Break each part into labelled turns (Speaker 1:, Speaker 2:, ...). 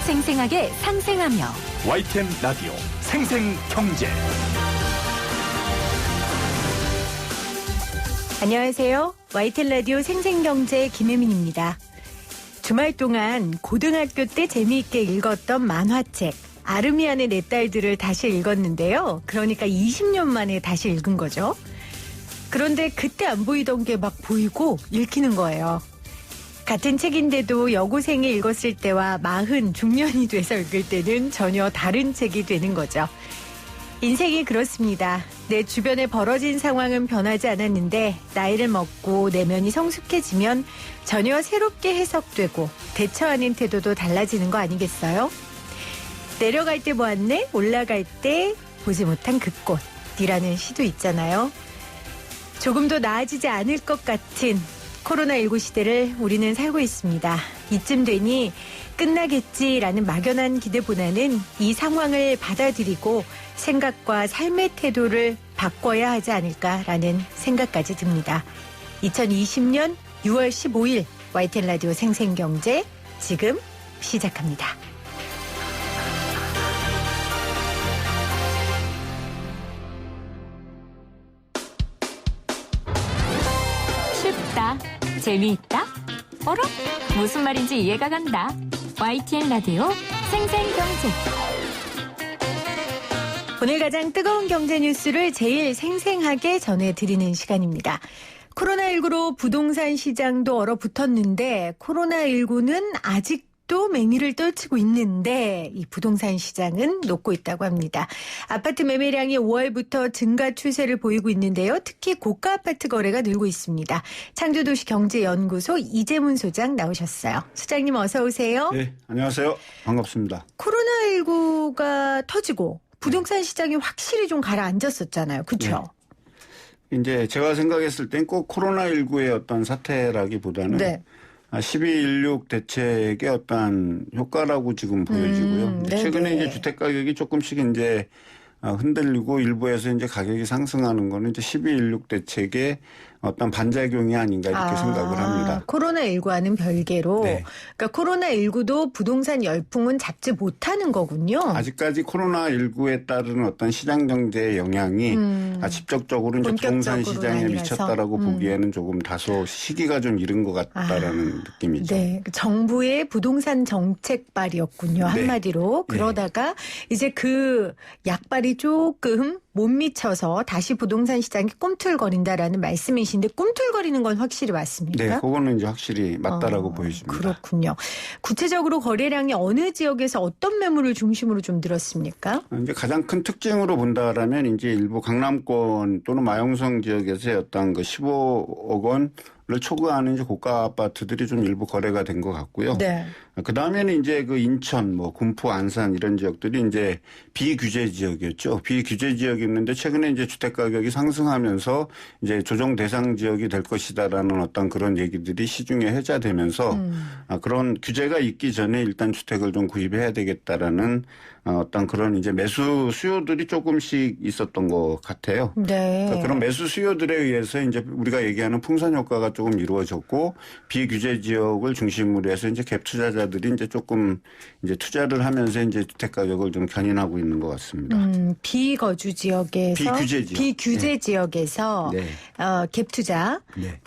Speaker 1: 생생하게 상생하며
Speaker 2: YTN 라디오 생생경제.
Speaker 3: 안녕하세요. YTN 라디오 생생경제 김혜민입니다. 주말 동안 고등학교 때 재미있게 읽었던 만화책 아르미안의 내 딸들을 다시 읽었는데요. 그러니까 20년 만에 다시 읽은 거죠. 그런데 그때 안 보이던 게 막 보이고 읽히는 거예요. 같은 책인데도 여고생이 읽었을 때와 마흔 중년이 돼서 읽을 때는 전혀 다른 책이 되는 거죠. 인생이 그렇습니다. 내 주변에 벌어진 상황은 변하지 않았는데 나이를 먹고 내면이 성숙해지면 전혀 새롭게 해석되고 대처하는 태도도 달라지는 거 아니겠어요? 내려갈 때 보았네, 올라갈 때 보지 못한 그 꽃이라는 시도 있잖아요. 조금 더 나아지지 않을 것 같은 코로나19 시대를 우리는 살고 있습니다. 이쯤 되니 끝나겠지라는 막연한 기대보다는 이 상황을 받아들이고 생각과 삶의 태도를 바꿔야 하지 않을까라는 생각까지 듭니다. 2020년 6월 15일 YTN 라디오 생생경제 지금 시작합니다.
Speaker 1: 쉽다, 재미있다, 어라? 무슨 말인지 이해가 간다. YTN 라디오 생생경제.
Speaker 3: 오늘 가장 뜨거운 경제 뉴스를 제일 생생하게 전해드리는 시간입니다. 코로나19로 부동산 시장도 얼어붙었는데 코로나19는 아직도 맹위를 떨치고 있는데 이 부동산 시장은 녹고 있다고 합니다. 아파트 매매량이 5월부터 증가 추세를 보이고 있는데요. 특히 고가 아파트 거래가 늘고 있습니다. 창조도시경제연구소 이재문 소장 나오셨어요. 소장님 어서 오세요.
Speaker 4: 네, 안녕하세요. 반갑습니다.
Speaker 3: 코로나19가 터지고 부동산 시장이 확실히 좀 가라앉았었잖아요. 그렇죠?
Speaker 4: 네. 이제 제가 생각했을 땐 꼭 코로나19의 어떤 사태라기보다는
Speaker 3: 네.
Speaker 4: 12.16 대책의 어떤 효과라고 지금 보여지고요. 최근에 이제 주택 가격이 조금씩 이제 흔들리고 일부에서 이제 가격이 상승하는 거는 이제 12.16 대책의 어떤 반작용이 아닌가 이렇게 생각을 합니다.
Speaker 3: 코로나19와는 별개로.
Speaker 4: 네.
Speaker 3: 그러니까 코로나19도 부동산 열풍은 잡지 못하는 거군요.
Speaker 4: 아직까지 코로나19에 따른 어떤 시장 경제의 영향이 직접적으로 이제 부동산 시장에
Speaker 3: 아니라서.
Speaker 4: 미쳤다라고 보기에는 조금 다소 시기가 좀 이른 것 같다라는 느낌이죠.
Speaker 3: 네, 정부의 부동산 정책발이었군요.
Speaker 4: 네.
Speaker 3: 한마디로. 그러다가 이제 그 약발이 조금 못 미쳐서 다시 부동산 시장이 꿈틀거린다라는 말씀이신데 꿈틀거리는 건 확실히 맞습니까?
Speaker 4: 네, 그거는 이제 확실히 맞다라고 보여집니다.
Speaker 3: 그렇군요. 구체적으로 거래량이 어느 지역에서 어떤 매물을 중심으로 좀 늘었습니까?
Speaker 4: 이제 가장 큰 특징으로 본다라면 이제 일부 강남권 또는 마용성 지역에서의 어떤 그 15억 원을 초과하는 이제 고가 아파트들이 좀 일부 거래가 된 것 같고요.
Speaker 3: 네.
Speaker 4: 그 다음에는 이제 그 인천, 군포, 안산 이런 지역들이 이제 비규제 지역이었죠. 비규제 지역이었는데 최근에 이제 주택 가격이 상승하면서 이제 조정 대상 지역이 될 것이다라는 어떤 그런 얘기들이 시중에 회자되면서 그런 규제가 있기 전에 일단 주택을 좀 구입해야 되겠다라는 어떤 그런 이제 매수 수요들이 조금씩 있었던 것 같아요.
Speaker 3: 네.
Speaker 4: 그러니까 그런 매수 수요들에 의해서 이제 우리가 얘기하는 풍선 효과가 조금 이루어졌고 비규제 지역을 중심으로 해서 이제 갭 투자자들이 이제 조금 이제 투자를 하면서 이제 주택 가격을 좀 견인하고 있는 것 같습니다.
Speaker 3: 비거주 지역에서 비규제
Speaker 4: 네.
Speaker 3: 지역에서
Speaker 4: 네.
Speaker 3: 갭 투자.
Speaker 4: 네.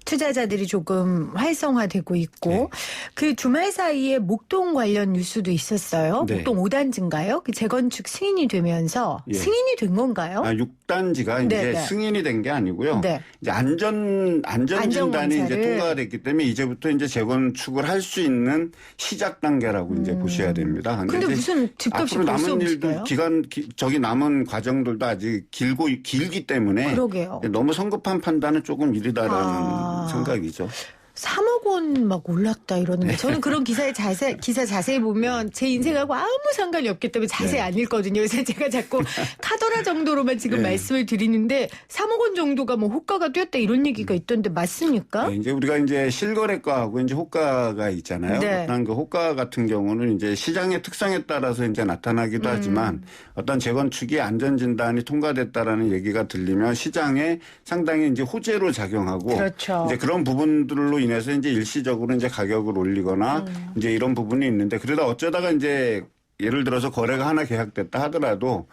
Speaker 3: 투자자들이 조금 활성화되고 있고
Speaker 4: 네.
Speaker 3: 그 주말 사이에 목동 관련 뉴스도 있었어요.
Speaker 4: 네.
Speaker 3: 목동 5단지인가요? 그 재건축 승인이 되면서
Speaker 4: 예.
Speaker 3: 승인이 된 건가요?
Speaker 4: 6단지가 이제
Speaker 3: 네.
Speaker 4: 승인이 된 게 아니고요.
Speaker 3: 네.
Speaker 4: 이제 안전진단이 이제
Speaker 3: 안전검사를.
Speaker 4: 통과가 됐기 때문에 이제부터 이제 재건축을 할 수 있는 시작 단계라고 이제 보셔야 됩니다.
Speaker 3: 근데
Speaker 4: 이제
Speaker 3: 무슨 집값이
Speaker 4: 앞으로
Speaker 3: 벌써
Speaker 4: 남은 일들
Speaker 3: 움직여요?
Speaker 4: 저기 남은 과정들도 아직 길기 때문에
Speaker 3: 그러게요.
Speaker 4: 너무 성급한 판단은 조금 이르다라는 생각이죠.
Speaker 3: 3억 원 막 올랐다 이러는데 저는 그런 기사 자세히 보면 제 인생하고 아무 상관이 없기 때문에 자세히 안 읽거든요. 그래서 제가 자꾸 카더라 정도로만 지금 말씀을 드리는데 3억 원 정도가 뭐 호가가 뛰었다 이런 얘기가 있던데 맞습니까?
Speaker 4: 네, 이제 우리가 이제 실거래가하고 이제 호가가 있잖아요.
Speaker 3: 네.
Speaker 4: 어떤 그 호가 같은 경우는 이제 시장의 특성에 따라서 이제 나타나기도 하지만 어떤 재건축이 안전진단이 통과됐다라는 얘기가 들리면 시장에 상당히 이제 호재로 작용하고
Speaker 3: 그렇죠.
Speaker 4: 이제 그런 부분들로 인해서 이제 일시적으로 이제 가격을 올리거나 이제 이런 부분이 있는데 그러다 어쩌다가 이제 예를 들어서 거래가 하나 계약됐다 하더라도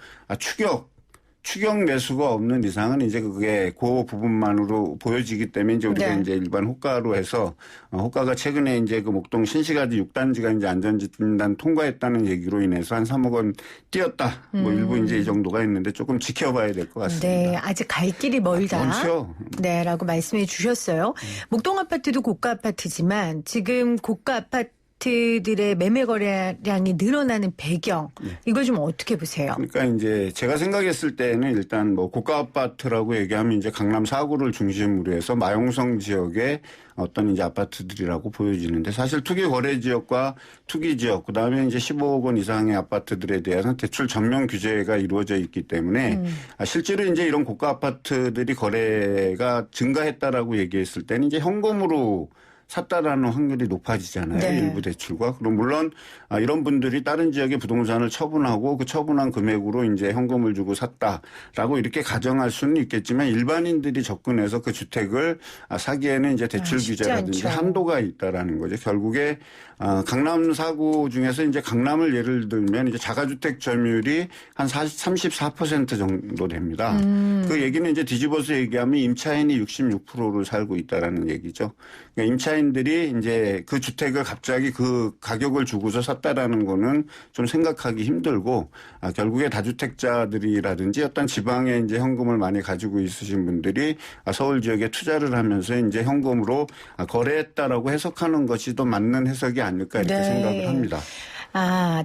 Speaker 4: 추격 매수가 없는 이상은 이제 그게 그 부분만으로 보여지기 때문에 이제 우리가
Speaker 3: 네.
Speaker 4: 이제 일반 호가로 해서 호가가 최근에 이제 그 목동 신시가지 6단지가 이제 안전진단 통과했다는 얘기로 인해서 한 3억 원 뛰었다. 뭐 일부 이제 이 정도가 있는데 조금 지켜봐야 될 것 같습니다.
Speaker 3: 네, 아직 갈 길이 멀다.
Speaker 4: 그렇죠.
Speaker 3: 네, 라고 말씀해 주셨어요. 목동 아파트도 고가 아파트지만 지금 고가 아파트들의 매매 거래량이 늘어나는 배경, 이걸 좀 어떻게 보세요?
Speaker 4: 그러니까 이제 제가 생각했을 때는 일단 뭐 고가 아파트라고 얘기하면 이제 강남 4구를 중심으로 해서 마용성 지역의 어떤 이제 아파트들이라고 보여지는데 사실 투기 거래 지역과 투기 지역 그다음에 이제 15억 원 이상의 아파트들에 대해서는 대출 전면 규제가 이루어져 있기 때문에 실제로 이제 이런 고가 아파트들이 거래가 증가했다라고 얘기했을 때는 이제 현금으로 샀다라는 확률이 높아지잖아요.
Speaker 3: 네.
Speaker 4: 일부 대출과. 그럼 물론 이런 분들이 다른 지역의 부동산을 처분하고 그 처분한 금액으로 이제 현금을 주고 샀다라고 이렇게 가정할 수는 있겠지만 일반인들이 접근해서 그 주택을 사기에는 이제 대출
Speaker 3: 쉽지
Speaker 4: 규제라든지
Speaker 3: 않죠.
Speaker 4: 한도가 있다라는 거죠. 결국에 강남 4구 중에서 이제 강남을 예를 들면 이제 자가주택 점유율이 한 34% 정도 됩니다. 그 얘기는 이제 뒤집어서 얘기하면 임차인이 66%를 살고 있다라는 얘기죠. 그러니까 임차인들이 이제 그 주택을 갑자기 그 가격을 주고서 샀다라는 거는 좀 생각하기 힘들고 결국에 다주택자들이라든지 어떤 지방에 이제 현금을 많이 가지고 있으신 분들이 서울 지역에 투자를 하면서 이제 현금으로 거래했다라고 해석하는 것이 더 맞는 해석이 아닐까 이렇게
Speaker 3: 네.
Speaker 4: 생각을 합니다.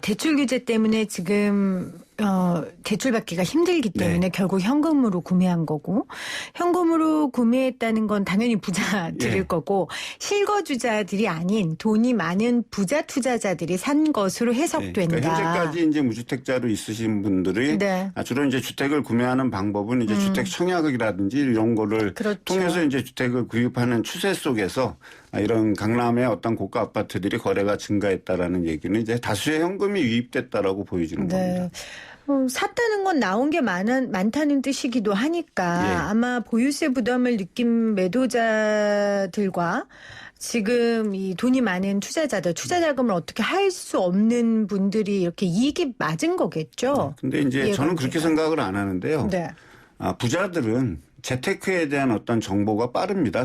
Speaker 3: 대출 규제 때문에 지금 대출 받기가 힘들기 때문에 결국 현금으로 구매한 거고 현금으로 구매했다는 건 당연히 부자들일
Speaker 4: 예.
Speaker 3: 거고 실거주자들이 아닌 돈이 많은 부자 투자자들이 산 것으로 해석된다.
Speaker 4: 그러니까 현재까지 이제 무주택자로 있으신 분들이
Speaker 3: 네.
Speaker 4: 주로 이제 주택을 구매하는 방법은 이제 주택 청약이라든지 이런 거를
Speaker 3: 그렇죠.
Speaker 4: 통해서 이제 주택을 구입하는 추세 속에서 이런 강남의 어떤 고가 아파트들이 거래가 증가했다라는 얘기는 이제 다수의 현금이 유입됐다라고 보여지는 겁니다.
Speaker 3: 샀다는 건 나온 게 많다는 뜻이기도 하니까
Speaker 4: 예.
Speaker 3: 아마 보유세 부담을 느낀 매도자들과 지금 이 돈이 많은 투자자들, 투자 자금을 어떻게 할 수 없는 분들이 이렇게 이익이 맞은 거겠죠.
Speaker 4: 근데 이제 저는 그렇게 생각을 안 하는데요.
Speaker 3: 네.
Speaker 4: 부자들은 재테크에 대한 어떤 정보가 빠릅니다.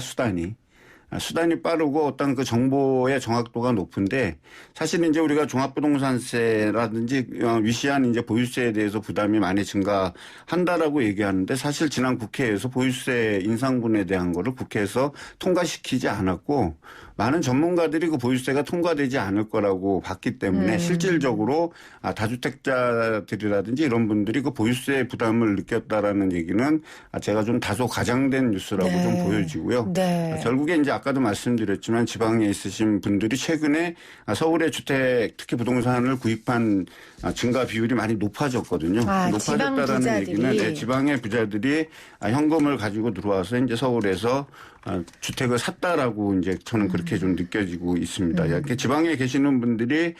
Speaker 4: 수단이 빠르고 어떤 그 정보의 정확도가 높은데 사실 이제 우리가 종합부동산세라든지 위시한 이제 보유세에 대해서 부담이 많이 증가한다라고 얘기하는데 사실 지난 국회에서 보유세 인상분에 대한 거를 국회에서 통과시키지 않았고 많은 전문가들이 그 보유세가 통과되지 않을 거라고 봤기 때문에 실질적으로 다주택자들이라든지 이런 분들이 그 보유세 부담을 느꼈다라는 얘기는 제가 좀 다소 과장된 뉴스라고
Speaker 3: 네.
Speaker 4: 좀 보여지고요.
Speaker 3: 네.
Speaker 4: 결국에 이제 아까도 말씀드렸지만 지방에 있으신 분들이 최근에 서울의 주택 특히 부동산을 구입한 증가 비율이 많이 높아졌거든요.
Speaker 3: 지방
Speaker 4: 높아졌다라는
Speaker 3: 부자들이.
Speaker 4: 얘기는 지방의 부자들이 현금을 가지고 들어와서 이제 서울에서 주택을 샀다라고 이제 저는 그렇게 좀 느껴지고 있습니다. 이렇게 지방에 계시는 분들이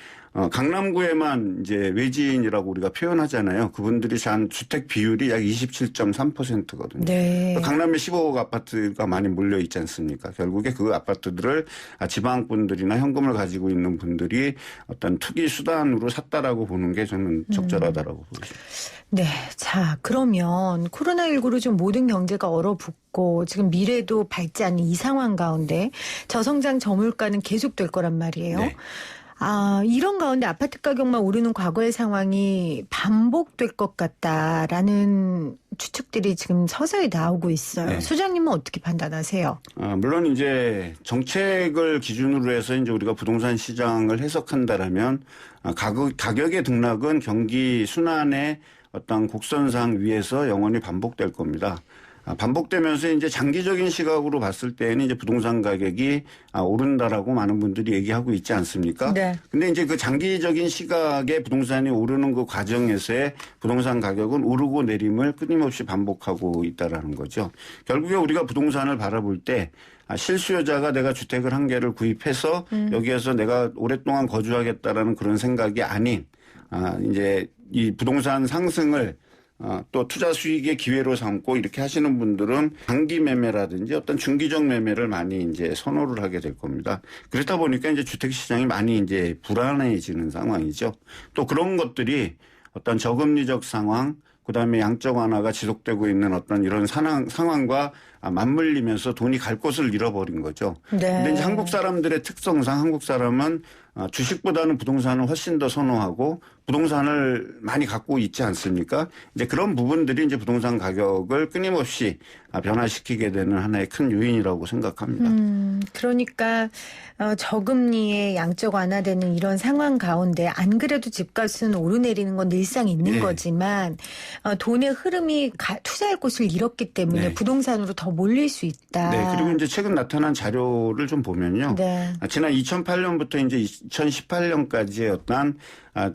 Speaker 4: 강남구에만 이제 외지인이라고 우리가 표현하잖아요. 그분들이 산 주택 비율이 약 27.3%거든요.
Speaker 3: 네.
Speaker 4: 강남에 15억 아파트가 많이 몰려 있지 않습니까? 결국에 그 아파트들을 지방 분들이나 현금을 가지고 있는 분들이 어떤 투기 수단으로 샀다라고 보는 게 저는 적절하다라고 보입니다.
Speaker 3: 네. 자, 그러면 코로나19로 좀 모든 경제가 얼어붙고 지금 미래도 밝지 않은 이 상황 가운데 저성장 저물가는 계속될 거란 말이에요.
Speaker 4: 네.
Speaker 3: 이런 가운데 아파트 가격만 오르는 과거의 상황이 반복될 것 같다라는 추측들이 지금 서서히 나오고 있어요.
Speaker 4: 네.
Speaker 3: 소장님은 어떻게 판단하세요?
Speaker 4: 물론 이제 정책을 기준으로 해서 이제 우리가 부동산 시장을 해석한다라면 가격의 등락은 경기 순환의 어떤 곡선상 위에서 영원히 반복될 겁니다. 반복되면서 이제 장기적인 시각으로 봤을 때는 이제 부동산 가격이 오른다라고 많은 분들이 얘기하고 있지 않습니까?
Speaker 3: 네.
Speaker 4: 근데 이제 그 장기적인 시각에 부동산이 오르는 그 과정에서의 부동산 가격은 오르고 내림을 끊임없이 반복하고 있다라는 거죠. 결국에 우리가 부동산을 바라볼 때 실수요자가 내가 주택을 한 개를 구입해서 여기에서 내가 오랫동안 거주하겠다라는 그런 생각이 아닌 이제 이 부동산 상승을 또 투자 수익의 기회로 삼고 이렇게 하시는 분들은 단기 매매라든지 어떤 중기적 매매를 많이 이제 선호를 하게 될 겁니다. 그렇다 보니까 이제 주택 시장이 많이 이제 불안해지는 상황이죠. 또 그런 것들이 어떤 저금리적 상황, 그다음에 양적 완화가 지속되고 있는 어떤 이런 상황과 맞물리면서 돈이 갈 곳을 잃어버린 거죠. 그런데 이제 한국 사람들의 특성상 한국 사람은 주식보다는 부동산을 훨씬 더 선호하고 부동산을 많이 갖고 있지 않습니까? 이제 그런 부분들이 이제 부동산 가격을 끊임없이 변화시키게 되는 하나의 큰 요인이라고 생각합니다.
Speaker 3: 그러니까 저금리에 양적 완화되는 이런 상황 가운데 안 그래도 집값은 오르내리는 건 늘상 있는
Speaker 4: 네.
Speaker 3: 거지만 돈의 흐름이 투자할 곳을 잃었기 때문에
Speaker 4: 네.
Speaker 3: 부동산으로 더 몰릴 수 있다.
Speaker 4: 네, 그리고 이제 최근 나타난 자료를 좀 보면요.
Speaker 3: 네.
Speaker 4: 지난 2008년부터 이제 2018년까지의 어떤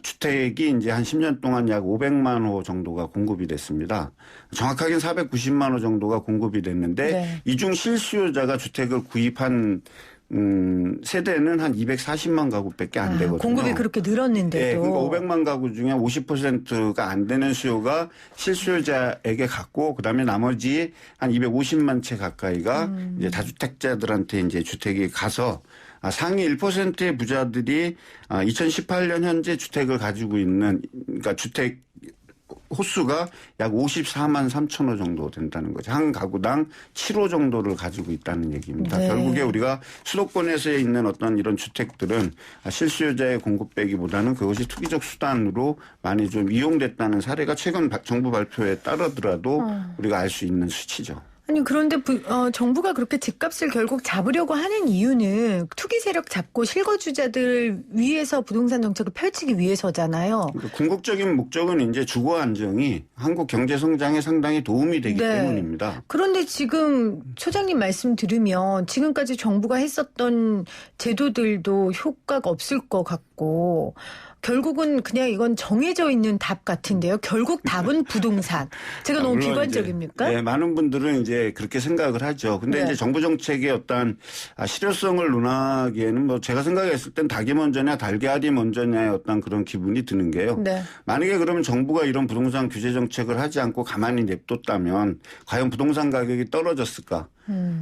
Speaker 4: 주택이 이제 한 10년 동안 약 500만 호 정도가 공급이 됐습니다. 정확하게는 490만 호 정도가 공급이 됐는데
Speaker 3: 네.
Speaker 4: 이 중 실수요자가 주택을 구입한 세대는 한 240만 가구밖에 안 되거든요.
Speaker 3: 공급이 그렇게 늘었는데도.
Speaker 4: 네, 그러니까 500만 가구 중에 50%가 안 되는 수요가 실수요자에게 갔고, 그다음에 나머지 한 250만 채 가까이가 이제 다주택자들한테 이제 주택이 가서 상위 1%의 부자들이 2018년 현재 주택을 가지고 있는, 그러니까 주택 호수가 약 54만 3천 호 정도 된다는 거죠. 한 가구당 7호 정도를 가지고 있다는 얘기입니다.
Speaker 3: 네.
Speaker 4: 결국에 우리가 수도권에서 있는 어떤 이런 주택들은 실수요자의 공급되기보다는 그것이 투기적 수단으로 많이 좀 이용됐다는 사례가 최근 정부 발표에 따르더라도 우리가 알 수 있는 수치죠.
Speaker 3: 아니 그런데 정부가 그렇게 집값을 결국 잡으려고 하는 이유는 투기 세력 잡고 실거주자들 위해서 부동산 정책을 펼치기 위해서잖아요.
Speaker 4: 그러니까 궁극적인 목적은 이제 주거 안정이 한국 경제 성장에 상당히 도움이 되기
Speaker 3: 네.
Speaker 4: 때문입니다.
Speaker 3: 그런데 지금 소장님 말씀 들으면 지금까지 정부가 했었던 제도들도 효과가 없을 것 같고 결국은 그냥 이건 정해져 있는 답 같은데요. 결국 답은 부동산. 제가 너무
Speaker 4: 물론
Speaker 3: 비관적입니까?
Speaker 4: 이제, 네, 많은 분들은 이제 그렇게 생각을 하죠. 근데
Speaker 3: 네.
Speaker 4: 이제 정부 정책의 어떤 실효성을 논하기에는 뭐 제가 생각했을 땐 닭이 먼저냐 달걀이 먼저냐의 어떤 그런 기분이 드는 게요.
Speaker 3: 네.
Speaker 4: 만약에 그러면 정부가 이런 부동산 규제 정책을 하지 않고 가만히 냅뒀다면 과연 부동산 가격이 떨어졌을까?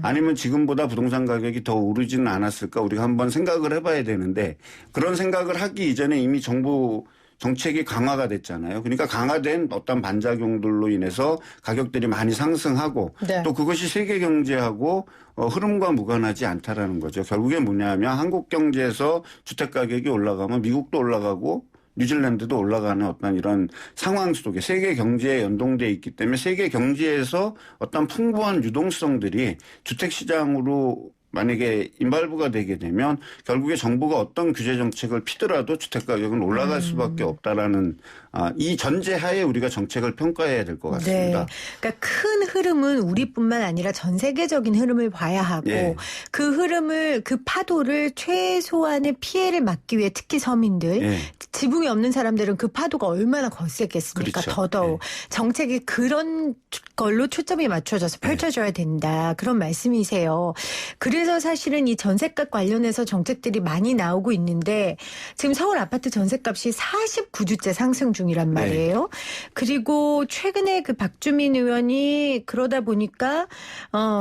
Speaker 4: 아니면 지금보다 부동산 가격이 더 오르지는 않았을까? 우리가 한번 생각을 해봐야 되는데 그런 생각을 하기 이전에 이미 정부 정책이 강화가 됐잖아요. 그러니까 강화된 어떤 반작용들로 인해서 가격들이 많이 상승하고
Speaker 3: 네.
Speaker 4: 또 그것이 세계 경제하고 흐름과 무관하지 않다라는 거죠. 결국에 뭐냐면 한국 경제에서 주택 가격이 올라가면 미국도 올라가고 뉴질랜드도 올라가는 어떤 이런 상황 속에 세계 경제에 연동돼 있기 때문에 세계 경제에서 어떤 풍부한 유동성들이 주택 시장으로 만약에 인발부가 되게 되면 결국에 정부가 어떤 규제 정책을 피더라도 주택 가격은 올라갈 수밖에 없다라는 이 전제하에 우리가 정책을 평가해야 될 것 같습니다.
Speaker 3: 네. 그러니까 큰 흐름은 우리뿐만 아니라 전 세계적인 흐름을 봐야 하고
Speaker 4: 네.
Speaker 3: 그 흐름을 그 파도를 최소한의 피해를 막기 위해 특히 서민들
Speaker 4: 네.
Speaker 3: 지붕이 없는 사람들은 그 파도가 얼마나 거셌겠습니까?
Speaker 4: 그렇죠.
Speaker 3: 더더욱 정책이 그런 걸로 초점이 맞춰져서 펼쳐져야 된다. 그런 말씀이세요. 그래서 사실은 이 전셋값 관련해서 정책들이 많이 나오고 있는데 지금 서울 아파트 전셋값이 49주째 상승 중이란 말이에요. 그리고 최근에 그 박주민 의원이 그러다 보니까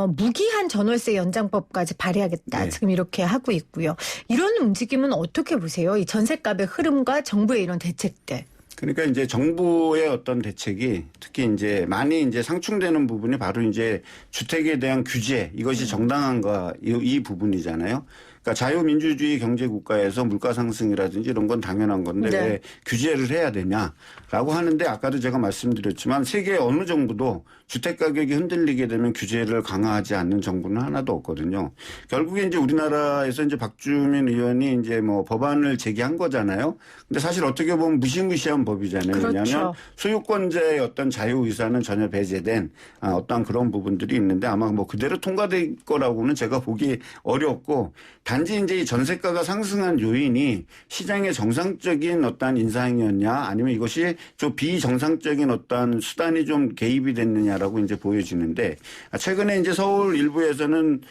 Speaker 3: 무기한 전월세 연장법까지 발의하겠다.
Speaker 4: 네.
Speaker 3: 지금 이렇게 하고 있고요. 이런 움직임은 어떻게 보세요? 이 전셋값의 흐름과 정부의 이런 대책들.
Speaker 4: 그러니까 이제 정부의 어떤 대책이 특히 이제 많이 이제 상충되는 부분이 바로 이제 주택에 대한 규제 이것이 정당한가 이 부분이잖아요. 그러니까 자유민주주의 경제국가에서 물가 상승이라든지 이런 건 당연한 건데
Speaker 3: 네.
Speaker 4: 왜 규제를 해야 되냐라고 하는데 아까도 제가 말씀드렸지만 세계 어느 정부도 주택 가격이 흔들리게 되면 규제를 강화하지 않는 정부는 하나도 없거든요. 결국에 이제 우리나라에서 이제 박주민 의원이 이제 뭐 법안을 제기한 거잖아요. 근데 사실 어떻게 보면 무시무시한 법이잖아요.
Speaker 3: 그렇죠.
Speaker 4: 왜냐하면 소유권자의 어떤 자유 의사는 전혀 배제된 어떤 그런 부분들이 있는데 아마 뭐 그대로 통과될 거라고는 제가 보기 어렵고 단지 이제 이 전세가가 상승한 요인이 시장의 정상적인 어떤 인상이었냐 아니면 이것이 좀 비정상적인 어떤 수단이 좀 개입이 됐느냐라고 이제 보여지는데 최근에 이제 서울 일부에서는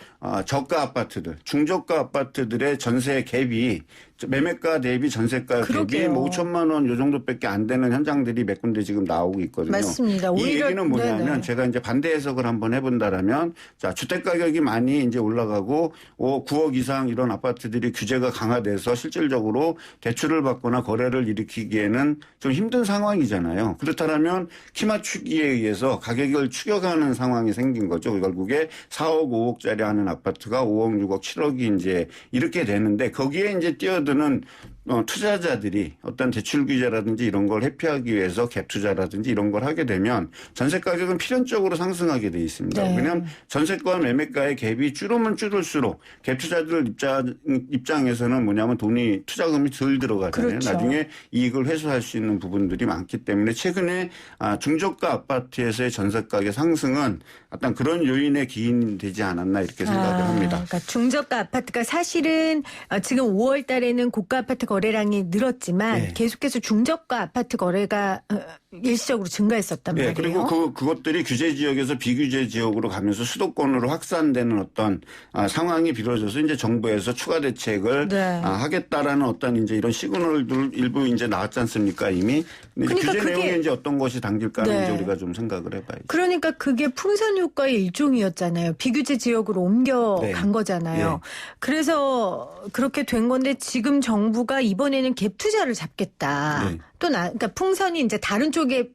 Speaker 4: 저가 아파트들, 중저가 아파트들의 전세 갭이 매매가 대비 전세가 갭이 뭐 5천만 원 요 정도밖에 안 되는 현장들이 몇 군데 지금 나오고 있거든요.
Speaker 3: 맞습니다.
Speaker 4: 이
Speaker 3: 오히려
Speaker 4: 얘기는 뭐냐면
Speaker 3: 네네.
Speaker 4: 제가 이제 반대 해석을 한번 해본다라면 자 주택 가격이 많이 이제 올라가고 9억 이상 이런 아파트들이 규제가 강화돼서 실질적으로 대출을 받거나 거래를 일으키기에는 좀 힘든 상황이잖아요. 그렇다면 키 맞추기에 의해서 가격을 추격하는 상황이 생긴 거죠. 결국에 4억, 5억짜리 하는 아파트가 5억, 6억, 7억이 이제 이렇게 되는데 거기에 이제 뛰어드는 투자자들이 어떤 대출 규제라든지 이런 걸 회피하기 위해서 갭 투자라든지 이런 걸 하게 되면 전세 가격은 필연적으로 상승하게 돼 있습니다.
Speaker 3: 네.
Speaker 4: 왜냐하면 전세가와 매매가의 갭이 줄으면 줄을수록 갭 투자들 입장에서는 뭐냐면 투자금이 덜 들어가잖아요.
Speaker 3: 그렇죠.
Speaker 4: 나중에 이익을 회수할 수 있는 부분들이 많기 때문에 최근에 중저가 아파트에서의 전세 가격 상승은 어떤 그런 요인에 기인되지 않았나 이렇게 생각을 합니다.
Speaker 3: 그러니까 중저가 아파트가 사실은 지금 5월 달에는 고가 아파트 거래량이 늘었지만
Speaker 4: 네.
Speaker 3: 계속해서 중저가 아파트 거래가 일시적으로 증가했었단
Speaker 4: 네,
Speaker 3: 말이에요.
Speaker 4: 그리고 그것들이 규제 지역에서 비규제 지역으로 가면서 수도권으로 확산되는 어떤 상황이 벌어져서 이제 정부에서 추가 대책을
Speaker 3: 네.
Speaker 4: 하겠다라는 어떤 이제 이런 시그널들 일부 이제 나왔지 않습니까 이미. 근데
Speaker 3: 그러니까
Speaker 4: 규제
Speaker 3: 그게-
Speaker 4: 내용에 이제 어떤 것이 담길까는
Speaker 3: 네.
Speaker 4: 이제 우리가 좀 생각을 해봐야죠.
Speaker 3: 그러니까 그게 풍선 효과의 일종이었잖아요. 비규제 지역으로 옮겨간
Speaker 4: 네.
Speaker 3: 거잖아요.
Speaker 4: 네.
Speaker 3: 그래서 그렇게 된 건데 지금 정부가 이번에는 갭 투자를 잡겠다.
Speaker 4: 네.
Speaker 3: 그러니까 풍선이 이제 다른 쪽에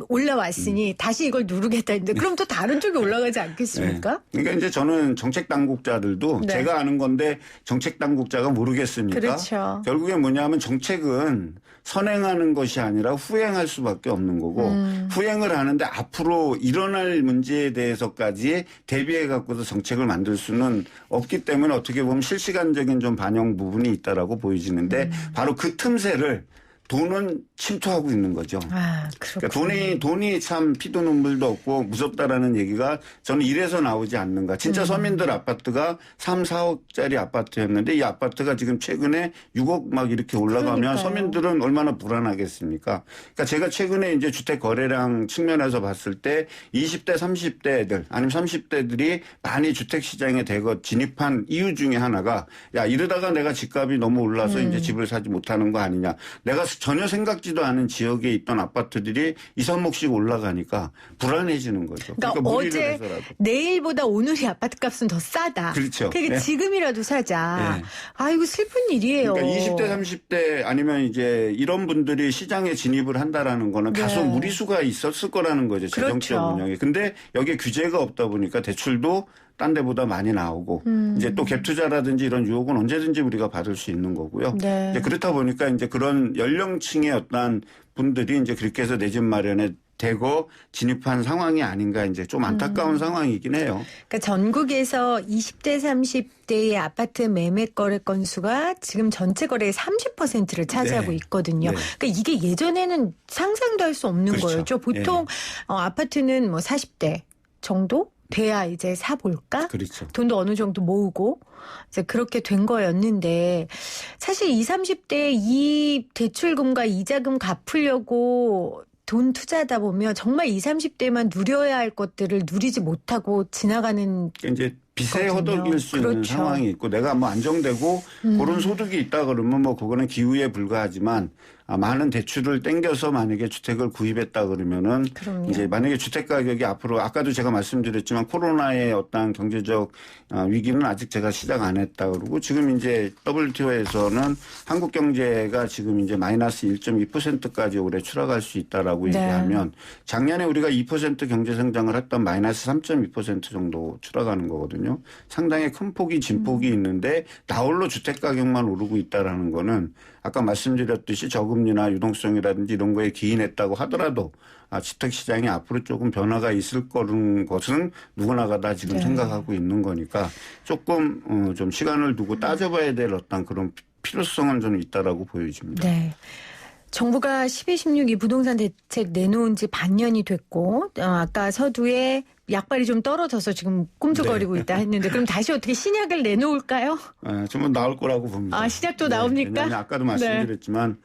Speaker 3: 올라왔으니 다시 이걸 누르겠다 했는데 그럼 또 다른 쪽에 올라가지 않겠습니까?
Speaker 4: 네. 그러니까 이제 저는 정책 당국자들도
Speaker 3: 네.
Speaker 4: 제가 아는 건데 정책 당국자가 모르겠습니까?
Speaker 3: 그렇죠.
Speaker 4: 결국에 뭐냐면 정책은 선행하는 것이 아니라 후행할 수밖에 없는 거고 후행을 하는데 앞으로 일어날 문제에 대해서까지 대비해 갖고서 정책을 만들 수는 없기 때문에 어떻게 보면 실시간적인 좀 반영 부분이 있다라고 보여지는데 바로 그 틈새를 돈은 침투하고 있는 거죠.
Speaker 3: 그렇군요.
Speaker 4: 그러니까 돈이 참 피도 눈물도 없고 무섭다라는 얘기가 저는 이래서 나오지 않는가. 진짜 서민들 아파트가 3, 4억짜리 아파트였는데 이 아파트가 지금 최근에 6억 막 이렇게 올라가면
Speaker 3: 그러니까요.
Speaker 4: 서민들은 얼마나 불안하겠습니까? 그러니까 제가 최근에 이제 주택 거래량 측면에서 봤을 때 20대, 30대 애들 아니면 30대들이 많이 주택 시장에 대거 진입한 이유 중에 하나가 야 이러다가 내가 집값이 너무 올라서 이제 집을 사지 못하는 거 아니냐. 내가 전혀 생각지도 않은 지역에 있던 아파트들이 2, 3억씩 올라가니까 불안해지는 거죠.
Speaker 3: 그러니까
Speaker 4: 무리를
Speaker 3: 어제
Speaker 4: 해서라도.
Speaker 3: 내일보다 오늘이 아파트 값은 더 싸다.
Speaker 4: 그렇죠.
Speaker 3: 그러니까
Speaker 4: 네.
Speaker 3: 지금이라도 사자.
Speaker 4: 네.
Speaker 3: 아이고 슬픈 일이에요.
Speaker 4: 그러니까 20대, 30대 아니면 이제 이런 분들이 시장에 진입을 한다라는 거는 다소
Speaker 3: 네.
Speaker 4: 무리수가 있었을 거라는 거죠. 재정적
Speaker 3: 그렇죠.
Speaker 4: 운영에. 근데 여기에 규제가 없다 보니까 대출도 딴 데보다 많이 나오고 이제 또 갭 투자라든지 이런 유혹은 언제든지 우리가 받을 수 있는 거고요.
Speaker 3: 네.
Speaker 4: 이제 그렇다 보니까 이제 그런 연령층의 어떤 분들이 이제 그렇게 해서 내 집 마련에 대거 진입한 상황이 아닌가 이제 좀 안타까운 상황이긴 해요.
Speaker 3: 그러니까 전국에서 20대, 30대의 아파트 매매 거래 건수가 지금 전체 거래의 30%를 차지하고
Speaker 4: 네.
Speaker 3: 있거든요.
Speaker 4: 네.
Speaker 3: 그러니까 이게 예전에는 상상도 할 수 없는
Speaker 4: 그렇죠.
Speaker 3: 거였죠. 보통 아파트는 뭐 40대 정도 돼야 이제 사볼까?
Speaker 4: 그렇죠.
Speaker 3: 돈도 어느 정도 모으고 이제 그렇게 된 거였는데 사실 20, 30대 이 대출금과 이자금 갚으려고 돈 투자하다 보면 정말 20, 30대만 누려야 할 것들을 누리지 못하고 지나가는
Speaker 4: 이제 빚에
Speaker 3: 거든요.
Speaker 4: 허덕일 수 있는
Speaker 3: 그렇죠.
Speaker 4: 상황이 있고 내가 뭐 안정되고 그런 소득이 있다 그러면 뭐 그거는 기후에 불과하지만 많은 대출을 땡겨서 만약에 주택을 구입했다 그러면은
Speaker 3: 그럼요.
Speaker 4: 이제 만약에 주택 가격이 앞으로 아까도 제가 말씀드렸지만 코로나의 어떤 경제적 위기는 아직 제가 시작 안 했다 그러고 지금 이제 WTO에서는 한국 경제가 지금 이제 마이너스 1.2%까지 올해 추락할 수 있다라고
Speaker 3: 네.
Speaker 4: 얘기하면 작년에 우리가 2% 경제 성장을 했던 마이너스 3.2% 정도 추락하는 거거든요. 상당히 큰 폭이 진폭이 있는데 나홀로 주택 가격만 오르고 있다라는 거는 아까 말씀드렸듯이 저금리나 유동성이라든지 이런 거에 기인했다고 하더라도 주택 시장이 앞으로 조금 변화가 있을 거는 것은 누구나가 다 지금
Speaker 3: 네.
Speaker 4: 생각하고 있는 거니까 조금 좀 시간을 두고 따져봐야 될 어떤 그런 필요성은 좀 있다라고 보여집니다.
Speaker 3: 네. 정부가 12.16 부동산 대책 내놓은 지 반년이 됐고 아까 서두에 약발이 좀 떨어져서 지금 꿈틀거리고 있다 했는데 그럼 다시 어떻게 신약을 내놓을까요?
Speaker 4: 좀 나올 거라고 봅니다.
Speaker 3: 신약도 나옵니까?
Speaker 4: 왜냐하면 아까도 말씀드렸지만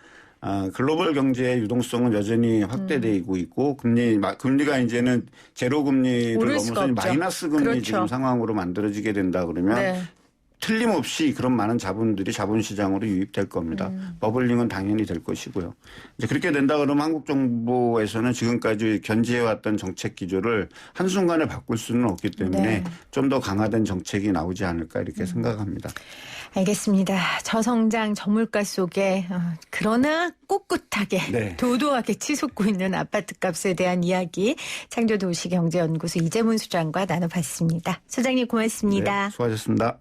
Speaker 4: 글로벌 경제의 유동성은 여전히 확대되고 있고 금리가 이제는 제로 금리를
Speaker 3: 오를 수가
Speaker 4: 넘어서
Speaker 3: 없죠.
Speaker 4: 마이너스 금리
Speaker 3: 그렇죠.
Speaker 4: 지금 상황으로 만들어지게 된다 그러면
Speaker 3: 네.
Speaker 4: 틀림없이 그런 많은 자본들이 자본시장으로 유입될 겁니다. 버블링은 당연히 될 것이고요. 이제 그렇게 된다 그러면 한국 정부에서는 지금까지 견지해왔던 정책 기조를 한순간에 바꿀 수는 없기 때문에
Speaker 3: 네.
Speaker 4: 좀 더 강화된 정책이 나오지 않을까 이렇게 생각합니다.
Speaker 3: 알겠습니다. 저성장 저물가 속에 그러나 꿋꿋하게
Speaker 4: 네.
Speaker 3: 도도하게 치솟고 있는 아파트값에 대한 이야기 창조도시경제연구소 이재문 소장과 나눠봤습니다. 소장님 고맙습니다.
Speaker 4: 네, 수고하셨습니다.